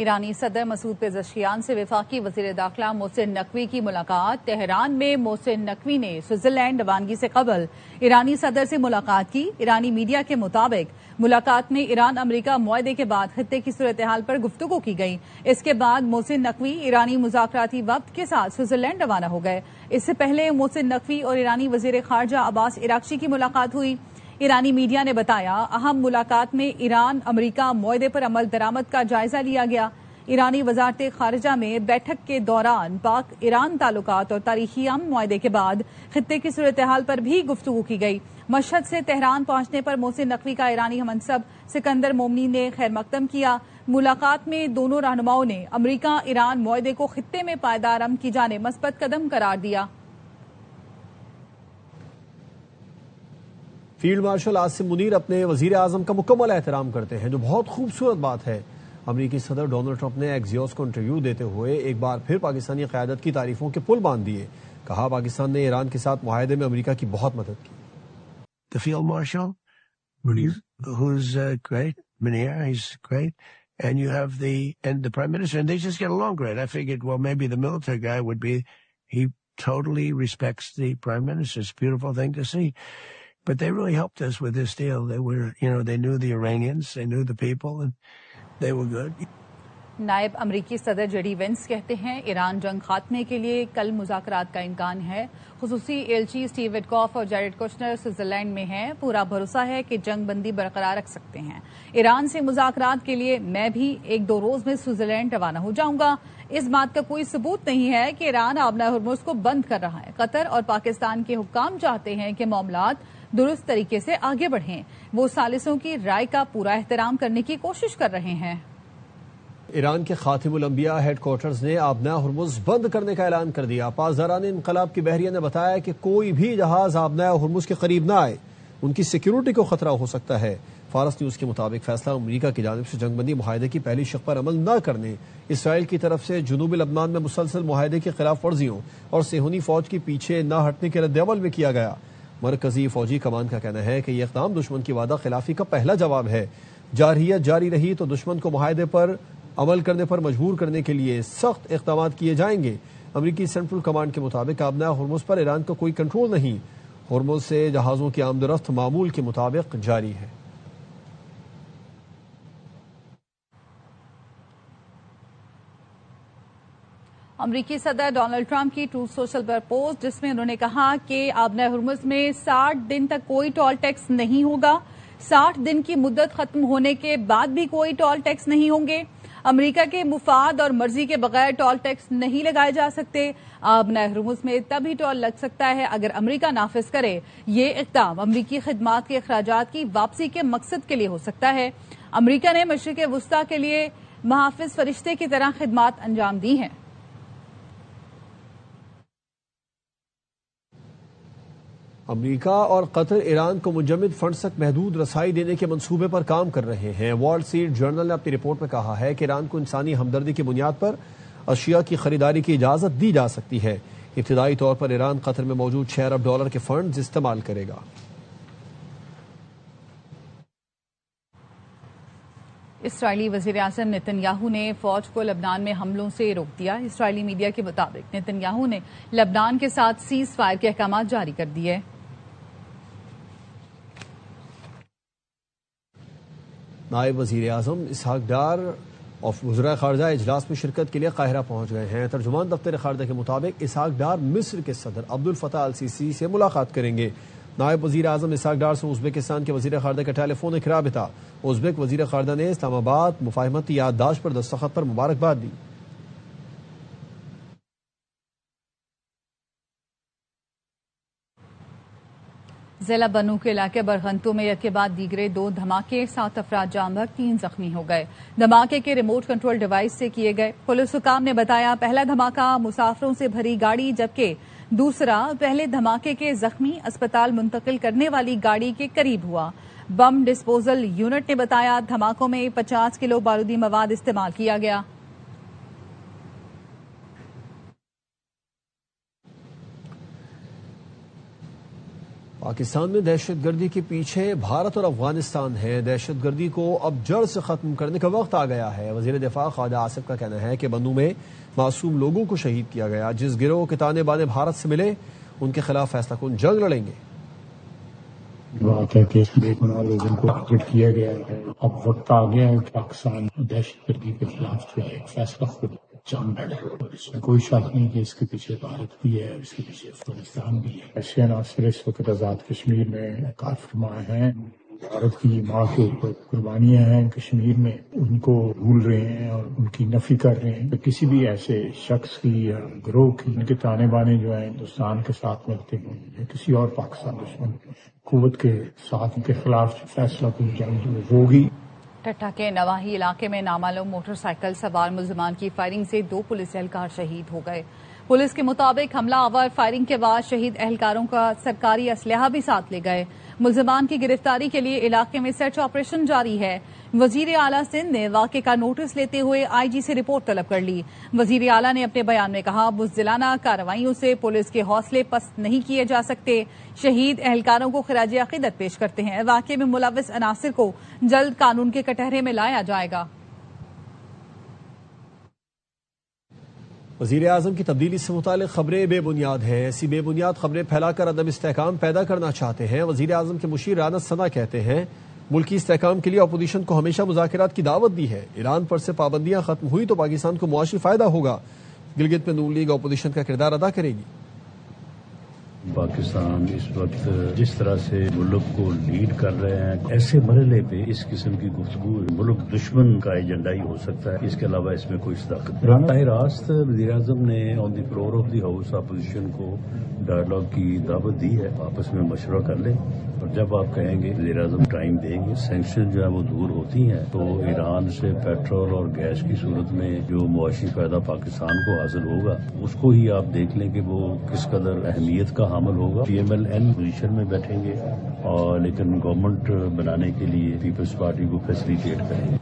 ایرانی صدر Masoud Pezeshkian سے وفاقی وزیر داخلہ محسن نقوی کی ملاقات۔ تہران میں محسن نقوی نے سوئٹزرلینڈ روانگی سے قبل ایرانی صدر سے ملاقات کی۔ ایرانی میڈیا کے مطابق ملاقات میں ایران امریکہ معاہدے کے بعد خطے کی صورتحال پر گفتگو کی گئی۔ اس کے بعد محسن نقوی ایرانی مذاکراتی وفد کے ساتھ سوئٹزرلینڈ روانہ ہو گئے۔ اس سے پہلے محسن نقوی اور ایرانی وزیر خارجہ عباس عراقچی کی ملاقات ہوئی۔ ایرانی میڈیا نے بتایا اہم ملاقات میں ایران امریکہ معاہدے پر عمل درآمد کا جائزہ لیا گیا۔ ایرانی وزارت خارجہ میں بیٹھک کے دوران پاک ایران تعلقات اور تاریخی امن معاہدے کے بعد خطے کی صورتحال پر بھی گفتگو کی گئی۔ مشہد سے تہران پہنچنے پر محسن نقوی کا ایرانی ہمنصب سکندر مومنی نے خیر مقدم کیا۔ ملاقات میں دونوں رہنماؤں نے امریکہ ایران معاہدے کو خطے میں پائیدار امن کی جانب مثبت قدم قرار دیا۔ فیلڈ مارشل عاصم منیر اپنے وزیر اعظم کا مکمل احترام کرتے ہیں، جو بہت خوبصورت بات ہے۔ امریکی صدر ڈونلڈ ٹرمپ نے ایکزیوس کو انٹرویو دیتے ہوئے ایک بار پھر پاکستانی قیادت کی تعریفوں کے پل باندھ دیے۔ کہا پاکستان نے ایران کے ساتھ معاہدے میں امریکہ کی بہت مدد کی۔ The Field Marshal, who's great, Munir, he's great, and you have the Prime Minister, and they just get along great. I figured, well, maybe the military guy would be, he totally respects the Prime Minister. It's a beautiful thing to see. But they really helped us with this deal. They were, they knew the Iranians, they knew the people, and they were good. نائب امریکی صدر J D Venice کہتے ہیں ایران جنگ خاتمے کے لیے کل مذاکرات کا امکان ہے۔ خصوصی ایلچی اسٹیو وٹکاف اور جیریڈ کوشنر سوئٹزرلینڈ میں ہیں۔ پورا بھروسہ ہے کہ جنگ بندی برقرار رکھ سکتے ہیں۔ ایران سے مذاکرات کے لیے میں بھی 1-2 روز میں سوئٹزرلینڈ روانہ ہو جاؤں گا۔ اس بات کا کوئی ثبوت نہیں ہے کہ ایران آبنہ ہرمز کو بند کر رہا ہے۔ قطر اور پاکستان کے حکام چاہتے ہیں کہ معاملات درست طریقے سے آگے بڑھیں۔ وہ ثالثوں کی رائے کا پورا احترام کرنے کی کوشش کر رہے ہیں۔ ایران کے خاتم الانبیاء ہیڈ کوارٹرز نے آبنہ ہرمز بند کرنے کا اعلان کر دیا۔ پاسداران انقلاب کی بحریہ نے بتایا کہ کوئی بھی جہاز آبنہ ہرمز کے قریب نہ آئے، ان کی سیکیورٹی کو خطرہ ہو سکتا ہے۔ فارس نیوز کے مطابق فیصلہ امریکہ کی جانب سے جنگ بندی معاہدے کی پہلی شق پر عمل نہ کرنے، اسرائیل کی طرف سے جنوبی لبنان میں مسلسل معاہدے کی خلاف ورزیوں اور صہیونی فوج کی پیچھے نہ ہٹنے کے رد عمل میں کیا گیا۔ مرکزی فوجی کمان کا کہنا ہے کہ یہ اقدام دشمن کی وعدہ خلافی کا پہلا جواب ہے۔ جارحیت جاری رہی تو دشمن کو معاہدے پر عمل کرنے پر مجبور کرنے کے لیے سخت اقدامات کیے جائیں گے۔ امریکی سینٹرل کمانڈ کے مطابق آبنہ ہرمز پر ایران کا کوئی کنٹرول نہیں۔ ہرمز سے جہازوں کی آمد و رفت معمول کے مطابق جاری ہے۔ امریکی صدر ڈونلڈ ٹرمپ کی ٹروتھ سوشل پر پوسٹ، جس میں انہوں نے کہا کہ آبنہ ہرمز میں 60 دن تک کوئی ٹول ٹیکس نہیں ہوگا۔ 60 دن کی مدت ختم ہونے کے بعد بھی کوئی ٹول ٹیکس نہیں ہوں گے۔ امریکہ کے مفاد اور مرضی کے بغیر ٹول ٹیکس نہیں لگائے جا سکتے۔ آبنہ ہرمز میں تبھی ٹول لگ سکتا ہے اگر امریکہ نافذ کرے۔ یہ اقدام امریکی خدمات کے اخراجات کی واپسی کے مقصد کے لیے ہو سکتا ہے۔ امریکہ نے مشرق وسطی کے لیے محافظ فرشتے کی طرح خدمات انجام دی ہیں۔ امریکہ اور قطر ایران کو منجمد فنڈز تک محدود رسائی دینے کے منصوبے پر کام کر رہے ہیں۔ وال اسٹریٹ جرنل نے اپنی رپورٹ میں کہا ہے کہ ایران کو انسانی ہمدردی کی بنیاد پر اشیاء کی خریداری کی اجازت دی جا سکتی ہے۔ ابتدائی طور پر ایران قطر میں موجود $6 ارب کے فنڈز استعمال کرے گا۔ اسرائیلی وزیر اعظم نتن یاہو نے فوج کو لبنان میں حملوں سے روک دیا۔ اسرائیلی میڈیا کے مطابق نتن یاہو نے لبنان کے ساتھ سیز فائر کے احکامات جاری کر دیے۔ نائب وزیر اعظم اسحاق ڈار اور وزراء خارجہ اجلاس میں شرکت کے لیے قاہرہ پہنچ گئے ہیں۔ ترجمان دفتر خارجہ کے مطابق اسحاق ڈار مصر کے صدر عبد الفتاح السیسی سے ملاقات کریں گے۔ نائب وزیر اعظم اسحاق ڈار سے ازبکستان کے وزیر خارجہ کا ٹیلی فونک رابطہ۔ ازبک وزیر خارجہ نے اسلام آباد مفاہمتی یادداشت پر دستخط پر مبارکباد دی۔ ضلع بنو کے علاقے برغنتو میں یک کے بعد دیگرے 2 دھماکے، 7 افراد جاں بحق، 3 زخمی ہو گئے۔ دھماکے کے ریموٹ کنٹرول ڈیوائس سے کیے گئے۔ پولیس حکام نے بتایا پہلا دھماکہ مسافروں سے بھری گاڑی جبکہ دوسرا پہلے دھماکے کے زخمی اسپتال منتقل کرنے والی گاڑی کے قریب ہوا۔ بم ڈسپوزل یونٹ نے بتایا دھماکوں میں 50 کلو بارودی مواد استعمال کیا گیا۔ پاکستان میں دہشت گردی کے پیچھے بھارت اور افغانستان ہے. دہشت گردی کو اب جڑ سے ختم کرنے کا وقت آ گیا ہے. وزیر دفاع خواجہ آصف کا کہنا ہے کہ بنوں میں معصوم لوگوں کو شہید کیا گیا. جس گروہ کے تانے بانے بھارت سے ملے ان کے خلاف فیصلہ کن جنگ لڑیں گے. بات ہے کہ بے گناہ لوگوں کو ٹارگٹ کیا گیا ہے. اب وقت آ گیا ہے کہ پاکستان دہشت گردی کے خلاف جو ہے ایک فیصلہ خود جان لڑے. اور اس میں کوئی شک نہیں کہ اس کے پیچھے بھارت بھی ہے، اس کے پیچھے افغانستان بھی ہے. ایسے عناصر اس وقت آزاد کشمیر میں کار فرما ہیں. بھارت کی ماں کے اوپر قربانیاں ہیں کشمیر میں، ان کو بھول رہے ہیں اور ان کی نفی کر رہے ہیں. کسی بھی ایسے شخص کی یا گروہ کی ان کے تانے بانے جو ہیں ہندوستان کے ساتھ ملتے ہیں یا کسی اور پاکستان دشمن قوت کے ساتھ ان کے خلاف فیصلہ کوئی جنگ ہوگی. ٹٹھا کے نواحی علاقے میں نامعلوم موٹر سائیکل سوار ملزمان کی فائرنگ سے 2 پولیس اہلکار شہید ہو گئے. پولیس کے مطابق حملہ آور فائرنگ کے بعد شہید اہلکاروں کا سرکاری اسلحہ بھی ساتھ لے گئے. ملزمان کی گرفتاری کے لیے علاقے میں سرچ آپریشن جاری ہے. وزیر اعلیٰ سندھ نے واقعے کا نوٹس لیتے ہوئے آئی جی سے رپورٹ طلب کر لی. وزیر اعلیٰ نے اپنے بیان میں کہا بزدلانہ کارروائیوں سے پولیس کے حوصلے پست نہیں کیے جا سکتے. شہید اہلکاروں کو خراج عقیدت پیش کرتے ہیں. واقعے میں ملوث عناصر کو جلد قانون کے کٹہرے میں لایا جائے گا. وزیر اعظم کی تبدیلی سے متعلق خبریں بے بنیاد ہیں. ایسی بے بنیاد خبریں پھیلا کر عدم استحکام پیدا کرنا چاہتے ہیں. وزیر اعظم کے مشیر رانا ثنا کہتے ہیں ملکی استحکام کے لیے اپوزیشن کو ہمیشہ مذاکرات کی دعوت دی ہے. ایران پر سے پابندیاں ختم ہوئی تو پاکستان کو معاشی فائدہ ہوگا. گلگت میں نون لیگ اپوزیشن کا کردار ادا کرے گی. پاکستان اس وقت جس طرح سے ملک کو لیڈ کر رہے ہیں، ایسے مرحلے پہ اس قسم کی گفتگو ملک دشمن کا ایجنڈا ہی ہو سکتا ہے. اس کے علاوہ اس میں کوئی صداقت. براہ راست وزیر اعظم نے on the floor of the house opposition کو ڈائلاگ کی دعوت دی ہے. آپس میں مشورہ کر لیں اور جب آپ کہیں گے وزیر اعظم ٹائم دیں گے. سینکشن جو ہے وہ دور ہوتی ہیں تو ایران سے پیٹرول اور گیس کی صورت میں جو معاشی فائدہ پاکستان کو حاصل ہوگا اس کو ہی آپ دیکھ لیں کہ وہ کس قدر اہمیت کا حامل ہوگا. P M L N position میں بیٹھیں گے اور لیکن گورنمنٹ بنانے کے لیے پیپلز پارٹی کو فیسیلیٹیٹ کریں گے.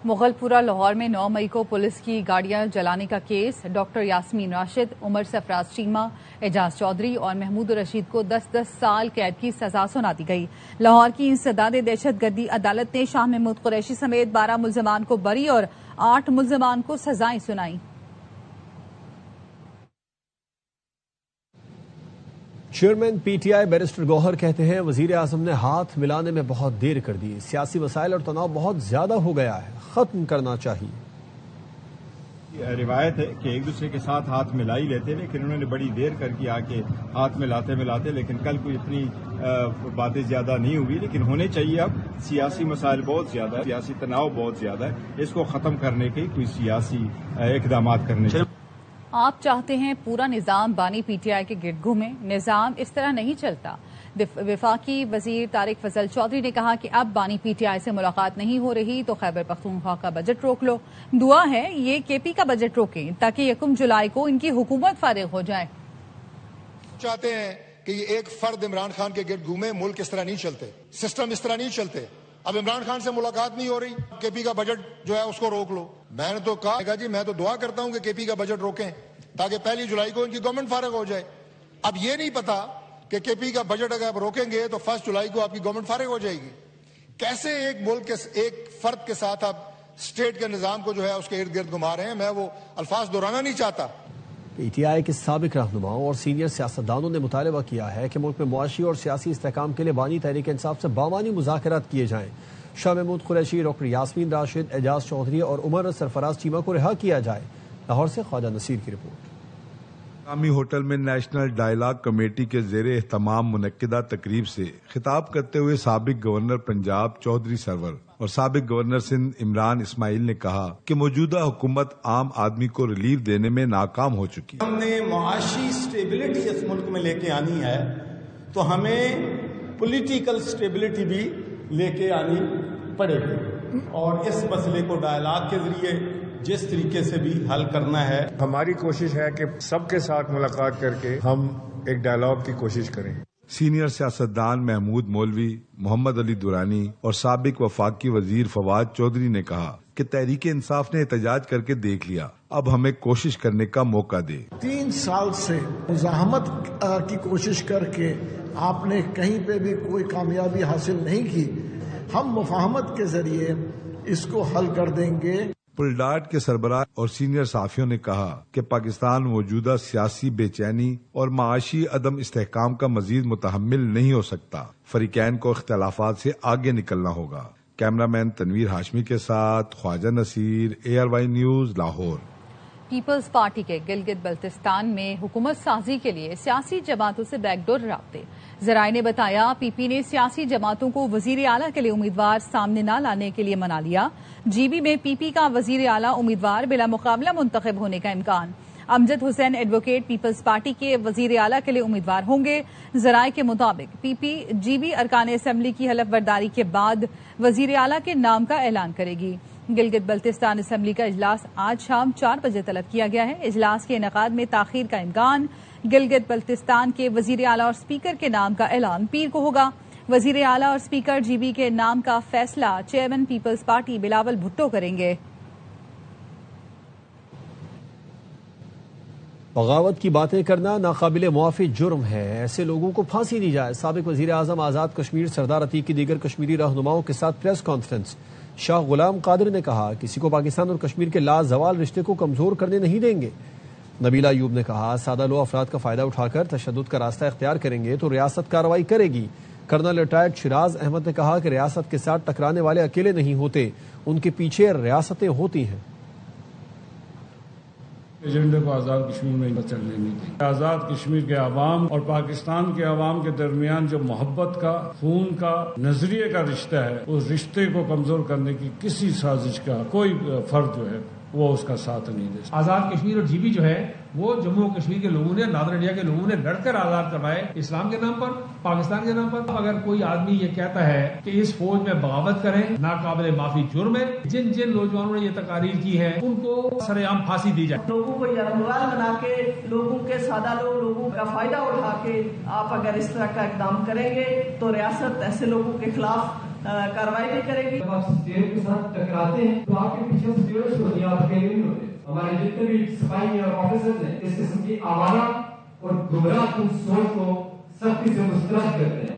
مغل پورہ لاہور میں 9 مئی کو پولیس کی گاڑیاں جلانے کا کیس. ڈاکٹر یاسمین راشد، عمر سرفراز چیمہ، اعجاز چودھری اور محمود رشید کو 10-10 سال قید کی سزا سنا دی گئی. لاہور کی انسداد دہشت گردی عدالت نے شاہ محمود قریشی سمیت 12 ملزمان کو بری اور 8 ملزمان کو سزائیں سنائیں. Chairman P T I barrister Gohar کہتے ہیں وزیر اعظم نے ہاتھ ملانے میں بہت دیر کر دی. سیاسی مسائل اور تناؤ بہت زیادہ ہو گیا ہے، ختم کرنا چاہیے. روایت ہے کہ ایک دوسرے کے ساتھ ہاتھ ملا ہی لیتے، لیکن انہوں نے بڑی دیر کر کے آ کے ہاتھ ملاتے لیکن کل کوئی اتنی باتیں زیادہ نہیں ہوئی. لیکن ہونے چاہیے. اب سیاسی مسائل بہت زیادہ ہے، سیاسی تناؤ بہت زیادہ ہے. اس کو ختم کرنے کے کوئی سیاسی اقدامات کرنے چاہیے. آپ چاہتے ہیں پورا نظام بانی پی ٹی آئی کے گرد گھومے. نظام اس طرح نہیں چلتا. وفاقی وزیر طارق فضل چودھری نے کہا کہ اب بانی پی ٹی آئی سے ملاقات نہیں ہو رہی تو خیبر پختونخوا کا بجٹ روک لو. دعا ہے یہ کے پی کا بجٹ روکیں تاکہ 1 جولائی کو ان کی حکومت فارغ ہو جائے. چاہتے ہیں کہ یہ ایک فرد عمران خان کے گرد گھومے. ملک اس طرح نہیں چلتے، سسٹم اس طرح نہیں چلتے. اب عمران خان سے ملاقات نہیں ہو رہی، کے پی کا بجٹ جو ہے اس کو روک لو. میں نے تو کہا جی میں تو دعا کرتا ہوں کہ کے پی کا بجٹ روکیں تاکہ 1 جولائی کو ان کی گورنمنٹ فارغ ہو جائے. اب یہ نہیں پتا کہ کے پی کا بجٹ اگر آپ روکیں گے تو 1 جولائی کو آپ کی گورنمنٹ فارغ ہو جائے گی. کیسے ایک ملک کے ایک فرد کے ساتھ آپ اسٹیٹ کے نظام کو جو ہے اس کے ارد گرد گھما رہے ہیں. میں وہ الفاظ دہرانا نہیں چاہتا. پی ٹی آئی کے سابق رہنماؤں اور سینئر سیاستدانوں نے مطالبہ کیا ہے کہ ملک میں معاشی اور سیاسی استحکام کے لیے بانی تحریک انصاف سے بامعنی مذاکرات کیے جائیں. شاہ محمود قریشی، ڈاکٹر یاسمین راشد، اعجاز چودھری اور عمر سرفراز چیمہ کو رہا کیا جائے. لاہور سے خواجہ نصیر کی رپورٹ. مقامی ہوٹل میں نیشنل ڈائیلاگ کمیٹی کے زیر اہتمام منعقدہ تقریب سے خطاب کرتے ہوئے سابق گورنر پنجاب چودھری سرور اور سابق گورنر سندھ عمران اسماعیل نے کہا کہ موجودہ حکومت عام آدمی کو ریلیف دینے میں ناکام ہو چکی ہے. ہم نے معاشی سٹیبلٹی اس ملک میں لے کے آنی ہے تو ہمیں پولیٹیکل سٹیبلٹی بھی لے کے آنی پڑے گی اور اس مسئلے کو ڈائیلاگ کے ذریعے جس طریقے سے بھی حل کرنا ہے. ہماری کوشش ہے کہ سب کے ساتھ ملاقات کر کے ہم ایک ڈائیلاگ کی کوشش کریں. سینئر سیاستدان محمود مولوی، محمد علی دورانی اور سابق وفاقی وزیر فواد چودھری نے کہا کہ تحریک انصاف نے احتجاج کر کے دیکھ لیا، اب ہمیں کوشش کرنے کا موقع دے۔ 3 سال سے مزاحمت کی کوشش کر کے آپ نے کہیں پہ بھی کوئی کامیابی حاصل نہیں کی، ہم مفاہمت کے ذریعے اس کو حل کر دیں گے۔ پلڈاٹ کے سربراہ اور سینئر صحافیوں نے کہا کہ پاکستان موجودہ سیاسی بے چینی اور معاشی عدم استحکام کا مزید متحمل نہیں ہو سکتا، فریقین کو اختلافات سے آگے نکلنا ہوگا۔ کیمرامین تنویر ہاشمی کے ساتھ Khawaja Naseer, ARY news, Lahore. Peoples Party کے گلگت بلتستان میں حکومت سازی کے لیے سیاسی جماعتوں سے بیک ڈور رابطے۔ ذرائع نے بتایا پی پی نے سیاسی جماعتوں کو وزیر اعلیٰ کے لیے امیدوار سامنے نہ لانے کے لیے منا لیا۔ جی بی میں پی پی کا وزیر اعلیٰ امیدوار بلا مقابلہ منتخب ہونے کا امکان۔ امجد حسین ایڈوکیٹ پیپلز پارٹی کے وزیر اعلیٰ کے لیے امیدوار ہوں گے۔ ذرائع کے مطابق پی پی جی بی ارکان اسمبلی کی حلف برداری کے بعد وزیر اعلیٰ کے نام کا اعلان کرے گی۔ گلگت بلتستان اسمبلی کا اجلاس آج شام 4 بجے طلب کیا گیا ہے۔ اجلاس کے انعقاد میں تاخیر کا امکان۔ گلگت بلتستان کے وزیر اعلیٰ اور اسپیکر کے نام کا اعلان پیر کو ہوگا۔ وزیر اعلیٰ اور اسپیکر جی بی کے نام کا فیصلہ چیئرمین پیپلز پارٹی بلاول بھٹو کریں گے۔ بغاوت کی باتیں کرنا ناقابل معافی جرم ہے، ایسے لوگوں کو پھانسی دی جائے۔ سابق وزیر اعظم آزاد کشمیر سردار عتیق کی دیگر کشمیری رہنماؤں کے ساتھ پریس کانفرنس۔ شاہ غلام قادر نے کہا کسی کو پاکستان اور کشمیر کے لازوال رشتے کو کمزور کرنے نہیں دیں گے۔ نبیلہ ایوب نے کہا سادہ لو افراد کا فائدہ اٹھا کر تشدد کا راستہ اختیار کریں گے تو ریاست کارروائی کرے گی۔ کرنل ریٹائرڈ شیراز احمد نے کہا کہ ریاست کے ساتھ ٹکرانے والے اکیلے نہیں ہوتے، ان کے پیچھے ریاستیں ہوتی ہیں۔ ایجنڈے کو آزاد کشمیر میں چلنے نہیں دیں۔ آزاد کشمیر کے عوام اور پاکستان کے عوام کے درمیان جو محبت کا، خون کا، نظریے کا رشتہ ہے، اس رشتے کو کمزور کرنے کی کسی سازش کا کوئی فرد جو ہے وہ اس کا ساتھ نہیں دے سکتا۔ آزاد کشمیر اور جی بی جو ہے وہ جموں و کشمیر کے لوگوں نے، نادر انڈیا کے لوگوں نے لڑ کر آزاد کروائے، اسلام کے نام پر، پاکستان کے نام پر۔ اگر کوئی آدمی یہ کہتا ہے کہ اس فوج میں بغاوت کریں، ناقابل معافی جرم ہے۔ جن جن نوجوانوں نے یہ تقاریر کی ہے ان کو سر عام پھانسی دی جائے۔ لوگوں کو یرغمال بنا کے، لوگوں کے سادہ لوگوں کا فائدہ اٹھا کے آپ اگر اس طرح کا اقدام کریں گے تو ریاست ایسے لوگوں کے خلاف کارروائی بھی کرے گی۔ جب آپ اسٹیٹ کے ساتھ ٹکراتے ہیں تو آپ کے پیچھے اسٹیٹس ہوتی ہیں، آپ اکیلے نہیں ہوتے۔ ہمارے جتنے بھی سپاہی اور آفیسرز ہیں اس قسم کی آوارہ اور گمراہ کن سوچ کو سختی سے مسترد کرتے ہیں۔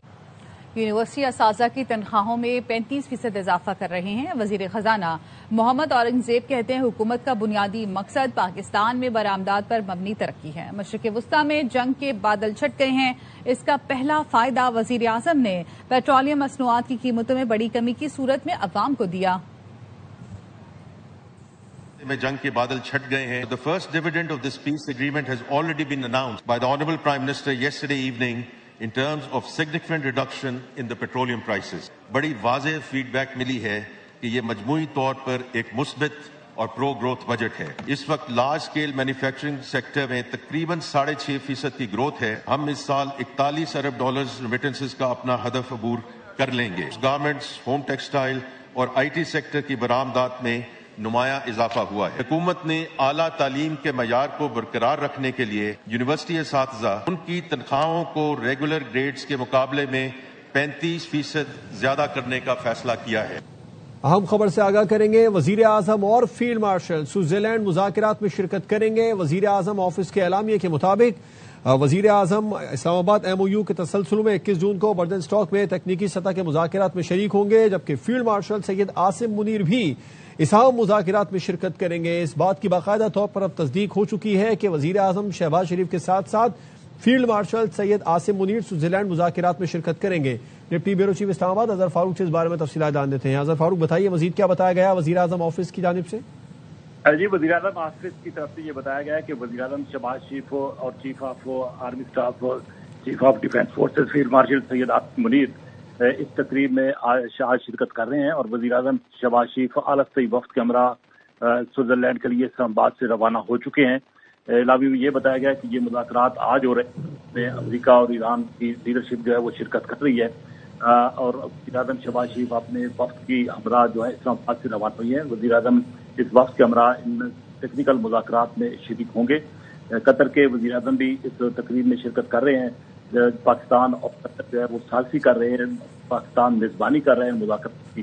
یونیورسٹی اساتذہ کی تنخواہوں میں 35% اضافہ کر رہے ہیں۔ وزیر خزانہ محمد اورنگزیب کہتے ہیں حکومت کا بنیادی مقصد پاکستان میں برآمدات پر مبنی ترقی ہے۔ مشرق وسطی میں جنگ کے بادل چھٹ گئے ہیں، اس کا پہلا فائدہ وزیر اعظم نے پیٹرولیم مصنوعات کی قیمتوں میں بڑی کمی کی صورت میں عوام کو دیا۔ میں جنگ کے بادل چھٹ گئے ہیں۔ The first dividend of this peace agreement has already been announced by the Honorable Prime Minister yesterday evening in terms of significant reduction in the petroleum prices. بڑی واضح فیڈ بیک ملی ہے کہ یہ مجموعی طور پر ایک مثبت اور پرو گروتھ بجٹ ہے۔ اس وقت لارج اسکیل مینوفیکچرنگ سیکٹر میں تقریباً 6.5% کی گروتھ ہے۔ ہم اس سال $41 ارب ریمیٹنسز کا اپنا ہدف عبور کر لیں گے۔ گارمنٹس، ہوم ٹیکسٹائل اور IT سیکٹر کی برآمدات میں نمایاں اضافہ ہوا ہے۔ حکومت نے اعلیٰ تعلیم کے معیار کو برقرار رکھنے کے لیے یونیورسٹی اساتذہ ان کی تنخواہوں کو ریگولر گریڈز کے مقابلے میں 35% زیادہ کرنے کا فیصلہ کیا ہے۔ اہم خبر سے آگاہ کریں گے، وزیر اعظم اور فیلڈ مارشل سوئٹزرلینڈ مذاکرات میں شرکت کریں گے۔ وزیر اعظم آفس کے اعلامیے کے مطابق وزیر اعظم اسلام آباد MOU کے تسلسل میں 21 جون کو برڈن اسٹاک میں تکنیکی سطح کے مذاکرات میں شریک ہوں گے، جبکہ فیلڈ مارشل سید عاصم منیر بھی اس اہم مذاکرات میں شرکت کریں گے۔ اس بات کی باقاعدہ طور پر اب تصدیق ہو چکی ہے کہ وزیر اعظم شہباز شریف کے ساتھ ساتھ field marshal Syed Asim Munir Switzerland مذاکرات میں شرکت کریں گے۔ ڈپٹی بیورو چیف اسلام آباد اظہر فاروق سے اس بارے میں تفصیلات جان دیتے ہیں۔ اظہر فاروق بتائیے مزید کیا بتایا گیا وزیر اعظم آفس کی جانب سے؟ جی، وزیر اعظم آفس کی طرف سے یہ بتایا گیا ہے کہ وزیر اعظم شہباز شریف اور chief of army staff, chief of defence forces field marshal Syed Asim Munir اس تقریب میں آج شرکت کر رہے ہیں، اور وزیر اعظم شہباز شریف اعلیٰ وفد کے ہمراہ سوئٹزرلینڈ کے لیے اسلام آباد سے روانہ ہو چکے ہیں۔ علاوہ یہ بتایا گیا کہ یہ مذاکرات آج ہو رہے ہیں، امریکہ اور ایران کی لیڈرشپ جو ہے وہ شرکت کر رہی ہے، اور وزیر اعظم شہباز شریف اپنے وفد کی ہمراہ جو ہے اسلام آباد سے روانہ ہوئی ہیں۔ وزیر اعظم اس وفد کے ہمراہ ان ٹیکنیکل مذاکرات میں شریک ہوں گے۔ قطر کے وزیر اعظم بھی اس تقریب میں شرکت کر رہے ہیں۔ پاکستان اور قطر جو ہے وہ ثالثی کر رہے ہیں، پاکستان میزبانی کر رہے ہیں مذاکرات کی۔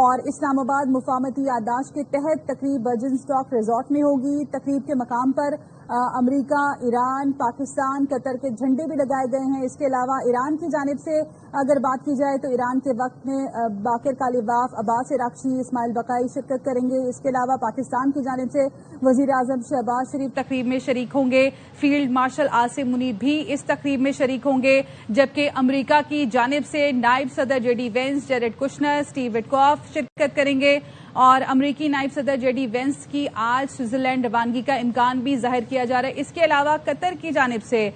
اور اسلام آباد مفاہمتی یادداشت کے تحت تقریب برجن اسٹاک ریزورٹ میں ہوگی۔ تقریب کے مقام پر امریکہ، ایران، پاکستان، قطر کے جھنڈے بھی لگائے گئے ہیں۔ اس کے علاوہ ایران کی جانب سے اگر بات کی جائے تو ایران کے وقت میں باقر کالیباف، عباس عراقچی، اسماعیل بقائی شرکت کریں گے۔ اس کے علاوہ پاکستان کی جانب سے وزیر اعظم شہباز شریف تقریب میں شریک ہوں گے۔ فیلڈ مارشل عاصم منیر بھی اس تقریب میں شریک ہوں گے، جبکہ امریکہ کی جانب سے نائب صدر J D Vance, Jared Kushner, Steve Witkoff شرکت کریں گے، اور امریکی نائب صدر جے ڈی وینس کی آج سوئٹزرلینڈ روانگی کا امکان بھی ظاہر کیا جا رہا ہے۔ اس کے علاوہ قطر کی جانب سے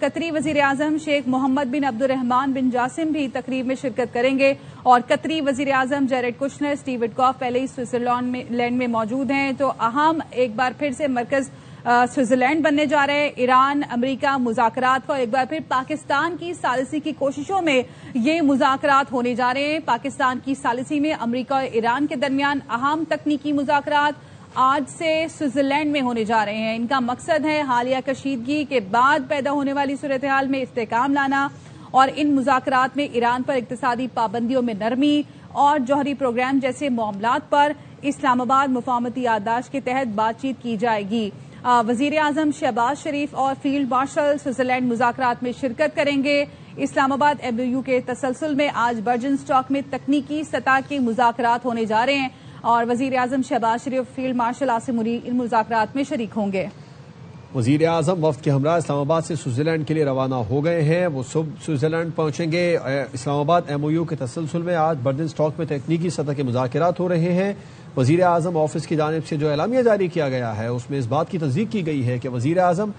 قطری وزیر اعظم شیخ محمد بن عبد الرحمان بن جاسم بھی تقریب میں شرکت کریں گے، اور قطری وزیر اعظم جیریڈ کشنر، اسٹیو وٹکاف پہلے ہی سوئٹزرلینڈ میں موجود ہیں۔ تو اہم ایک بار پھر سے مرکز سوئٹزرلینڈ بننے جا رہے ہیں۔ ایران امریکہ مذاکرات کا، اور ایک بار پھر پاکستان کی ثالثی کی کوششوں میں یہ مذاکرات ہونے جا رہے ہیں۔ پاکستان کی ثالثی میں امریکہ اور ایران کے درمیان اہم تکنیکی مذاکرات آج سے سوئٹزرلینڈ میں ہونے جا رہے ہیں۔ ان کا مقصد ہے حالیہ کشیدگی کے بعد پیدا ہونے والی صورتحال میں استحکام لانا، اور ان مذاکرات میں ایران پر اقتصادی پابندیوں میں نرمی اور جوہری پروگرام جیسے معاملات پر اسلام آباد مفاہمتی یادداشت کے تحت بات چیت کی جائے گی۔ وزیر اعظم شہباز شریف اور فیلڈ مارشل سوئٹزرلینڈ مذاکرات میں شرکت کریں گے۔ اسلام آباد MOU کے تسلسل میں آج برجن اسٹاک میں تکنیکی سطح کے مذاکرات ہونے جا رہے ہیں، اور وزیر اعظم شہباز شریف اور فیلڈ مارشل عاصم منیر ان مذاکرات میں شریک ہوں گے۔ وزیر اعظم وفد کے ہمراہ اسلام آباد سے سوئٹزرلینڈ کے لیے روانہ ہو گئے ہیں۔ وہ صبح سوئٹزرلینڈ پہنچیں گے۔ اسلام آباد MOU کے تسلسل میں آج برجن اسٹاک میں تکنیکی سطح کے مذاکرات ہو رہے ہیں۔ وزیر اعظم آفس کی جانب سے جو اعلامیہ جاری کیا گیا ہے اس میں اس بات کی تصدیق کی گئی ہے کہ وزیر اعظم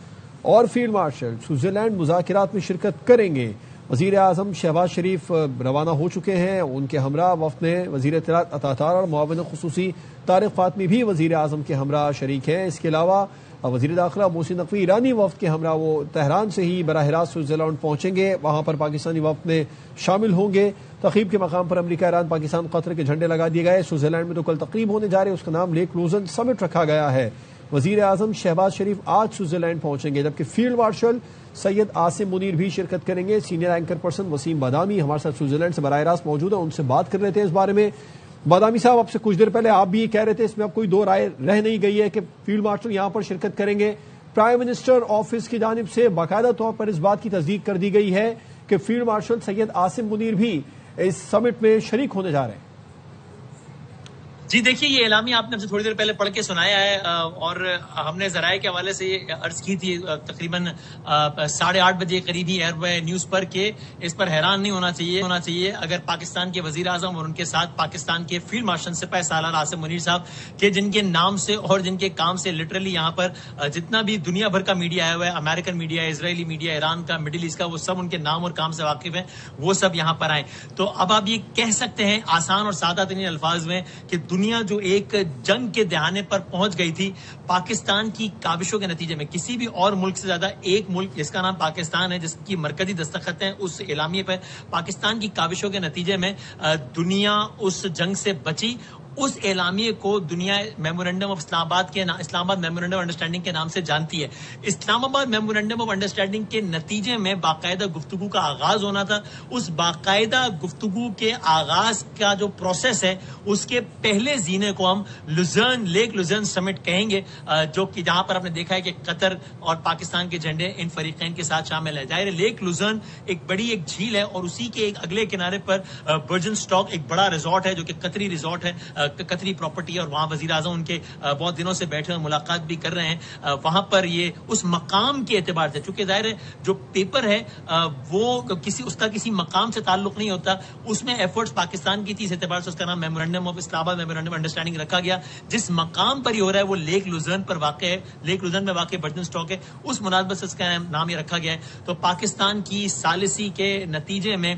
اور فیلڈ مارشل سوئٹزرلینڈ مذاکرات میں شرکت کریں گے۔ وزیر اعظم شہباز شریف روانہ ہو چکے ہیں۔ ان کے ہمراہ وفد میں وزیر اطلاعات عطا تارڑ اور معاون خصوصی طارق فاطمی بھی وزیر اعظم کے ہمراہ شریک ہیں۔ اس کے علاوہ وزیر داخلہ محسن نقوی ایرانی وفد کے ہمراہ وہ تہران سے ہی براہ راست سوئٹزرلینڈ پہنچیں گے، وہاں پر پاکستانی وفد میں شامل ہوں گے۔ تقریب کے مقام پر امریکہ، ایران، پاکستان، قطر کے جھنڈے لگا دیے گئے۔ سوئٹزرلینڈ میں تو کل تقریب ہونے جا رہی ہے، اس کا نام لیک لوزن سمٹ رکھا گیا ہے۔ وزیر اعظم شہباز شریف آج سوئٹزرلینڈ پہنچیں گے، جبکہ فیلڈ مارشل سید عاصم منیر بھی شرکت کریں گے۔ سینئر اینکر پرسن وسیم بادامی ہمارے ساتھ سوئٹزرلینڈ سے براہ راست موجود ہیں، ان سے بات کر رہے تھے اس بارے میں۔ بادامی صاحب، اب سے کچھ دیر پہلے آپ بھی یہ کہہ رہے تھے، اس میں اب کوئی دو رائے رہ نہیں گئی ہے کہ فیلڈ مارشل یہاں پر شرکت کریں گے۔ پرائم منسٹر آفس کی جانب سے باقاعدہ طور پر اس بات کی تصدیق کر دی گئی ہے کہ فیلڈ مارشل سید عاصم منیر بھی اس سمٹ میں شریک ہونے جا رہے ہیں۔ جی دیکھیے، یہ اعلامیہ آپ نے ہم سے تھوڑی دیر پہلے پڑھ کے سنایا ہے، اور ہم نے ذرائع کے حوالے سے یہ عرض کی تھی تقریباً 8:30 بجے قریبی ایئر نیوز پر کہ اس پر حیران نہیں ہونا چاہیے اگر پاکستان کے وزیر اعظم اور ان کے ساتھ پاکستان کے فیلڈ مارشل سپاہی سالار عاصم منیر صاحب کے جن کے نام سے اور جن کے کام سے لٹرلی یہاں پر جتنا بھی دنیا بھر کا میڈیا آیا ہوا ہے، امریکن میڈیا، اسرائیلی میڈیا، ایران کا، مڈل ایسٹ کا، وہ سب ان کے نام اور کام سے واقف ہیں، وہ سب یہاں پر آئیں۔ تو اب آپ یہ کہہ سکتے ہیں آسان اور سادہ ترین الفاظ میں کہ دنیا جو ایک جنگ کے دہانے پر پہنچ گئی تھی پاکستان کی کاوشوں کے نتیجے میں، کسی بھی اور ملک سے زیادہ ایک ملک جس کا نام پاکستان ہے، جس کی مرکزی دستخط ہیں اس اعلامیے پر، پاکستان کی کاوشوں کے نتیجے میں دنیا اس جنگ سے بچی۔ اس اعلامیے کو دنیا میمورنڈم آف اسلام آباد میمورنڈم آف انڈرسٹینڈنگ کے نام سے جانتی ہے۔ اسلام آباد میمورنڈم آف انڈرسٹینڈنگ کے نتیجے میں باقاعدہ گفتگو کا آغاز ہونا تھا۔ اس باقاعدہ گفتگو کے آغاز کا جو پروسیس ہے، اس کے پہلے زینے کو ہم لیک لوزرن سمٹ کہیں گے، جو کہ جہاں پر آپ نے دیکھا ہے کہ قطر اور پاکستان کے جھنڈے ان فریقین کے ساتھ شامل ہے۔ ظاہر ہے لیک لوزرن ایک بڑی جھیل ہے، اور اسی کے ایک اگلے کنارے پر برجن اسٹاک ایک بڑا ریزورٹ ہے، جو کہ قطری ریزورٹ ہے، قطری پراپرٹی ہے، اور وہاں وزیر اعظم ان کے بہت دنوں سے بیٹھے ہوئے ملاقات بھی کر رہے ہیں۔ وہاں پر یہ اس مقام کے اعتبار سے، چونکہ ظاہر ہے جو پیپر ہے وہ اس کا کسی مقام سے تعلق نہیں ہوتا، اس میں ایفرٹس پاکستان کی تھی، اس اعتبار سے اس کا نام میمورنڈم آف اسلام آباد میمورنڈم انڈرسٹینڈنگ رکھا گیا۔ جس مقام پر یہ ہو رہا ہے وہ لیک لوزرن پر واقع ہے، لیک لوزرن میں واقع برجن اسٹاک ہے، اس مناسبت سے اس کا نام یہ رکھا گیا ہے۔ تو پاکستان کی ثالثی کے نتیجے میں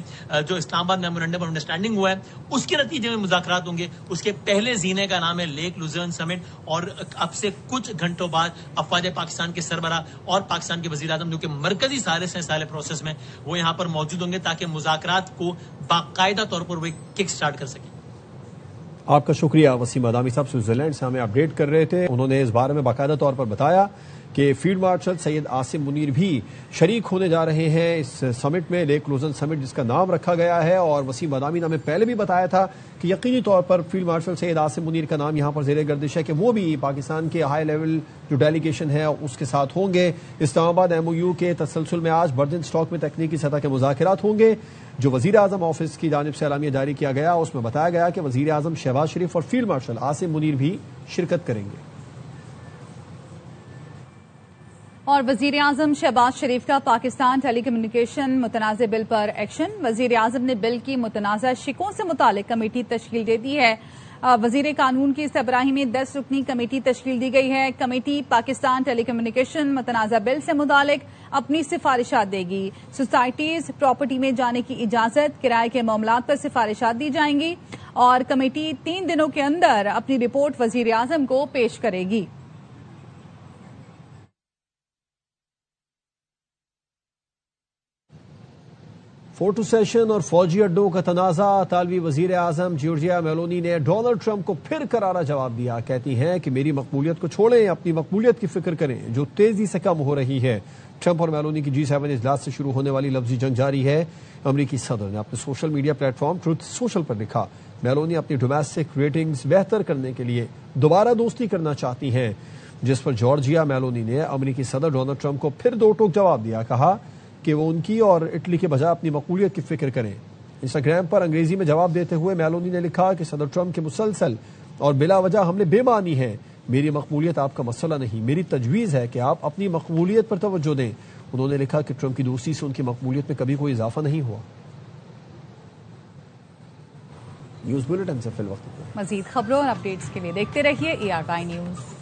جو اسلام آباد میمورنڈم آف انڈرسٹینڈنگ ہوا ہے، اس کے نتیجے میں مذاکرات ہوں گے۔ اس کے پہلے زینے کا نام ہے لیک لوزرن سمٹ، اور اب سے کچھ گھنٹوں بعد افواج پاکستان کے سربراہ اور پاکستان کے وزیر اعظم جو کہ مرکزی ثالث ہیں سارے پروسیس میں، وہ یہاں پر موجود ہوں گے تاکہ مذاکرات کو باقاعدہ طور پر وہ کک سٹارٹ کر سکیں۔ آپ کا شکریہ وسیم ادامی صاحب سوئٹزرلینڈ سے ہمیں اپڈیٹ کر رہے تھے. انہوں نے اس بارے میں باقاعدہ طور پر بتایا کہ فیلڈ مارشل سید عاصم منیر بھی شریک ہونے جا رہے ہیں اس سمٹ میں، لیک لوزن سمٹ جس کا نام رکھا گیا ہے. اور وسیم ادامی نے ہمیں پہلے بھی بتایا تھا کہ یقینی طور پر فیلڈ مارشل سید عاصم منیر کا نام یہاں پر زیر گردش ہے کہ وہ بھی پاکستان کے ہائی لیول جو ڈیلیگیشن ہے اس کے ساتھ ہوں گے. اسلام آباد MOU کے تسلسل میں آج برجن اسٹاک میں تکنیکی سطح کے مذاکرات ہوں گے. جو وزیر اعظم آفس کی جانب سے اعلامیہ جاری کیا گیا اس میں بتایا گیا کہ وزیر اعظم شہباز شریف اور فیلڈ مارشل عاصم منیر بھی شرکت کریں گے. اور وزیر اعظم شہباز شریف کا پاکستان ٹیلی کمیونیکیشن متنازع بل پر ایکشن. وزیر اعظم نے بل کی متنازع شقوں سے متعلق کمیٹی تشکیل دے دی ہے. وزیر قانون کی سربراہی میں 10 رکنی کمیٹی تشکیل دی گئی ہے. کمیٹی پاکستان ٹیلی کمیونیکیشن متنازع بل سے متعلق اپنی سفارشات دے گی. سوسائٹیز پراپرٹی میں جانے کی اجازت، کرائے کے معاملات پر سفارشات دی جائیں گی اور کمیٹی 3 دنوں کے اندر اپنی رپورٹ وزیر اعظم کو پیش کرے گی. فوٹو سیشن اور فوجی اڈوں کا تنازع. اطالوی وزیر اعظم جورجیا میلونی نے ڈونلڈ ٹرمپ کو پھر کرارا جواب دیا. کہتی ہیں کہ میری مقبولیت کو چھوڑیں، اپنی مقبولیت کی فکر کریں جو تیزی سے کم ہو رہی ہے. ٹرمپ اور میلونی کی G7 اجلاس سے شروع ہونے والی لفظی جنگ جاری ہے. امریکی صدر نے اپنے social media platform Truth Social پر لکھا میلونی اپنی ڈومیسٹک ریٹنگز بہتر کرنے کے لیے دوبارہ دوستی کرنا چاہتی ہیں، جس پر جارجیا میلونی نے امریکی صدر ڈونلڈ ٹرمپ کو پھر دو ٹوک جواب دیا. کہا کہ وہ ان کی اور اٹلی کے بجائے اپنی مقبولیت کی فکر کریں. انسٹاگرام پر انگریزی میں جواب دیتے ہوئے میلونی نے لکھا کہ صدر ٹرمپ کے مسلسل اور بلا وجہ حملے بے معنی ہیں. میری مقبولیت آپ کا مسئلہ نہیں، میری تجویز ہے کہ آپ اپنی مقبولیت پر توجہ دیں. انہوں نے لکھا کہ ٹرمپ کی دوستی سے ان کی مقبولیت میں کبھی کوئی اضافہ نہیں ہوا. نیوز بلیٹن سے فی الوقت مزید خبروں اور اپڈیٹس کے لیے دیکھتے رہیے ERI نیوز.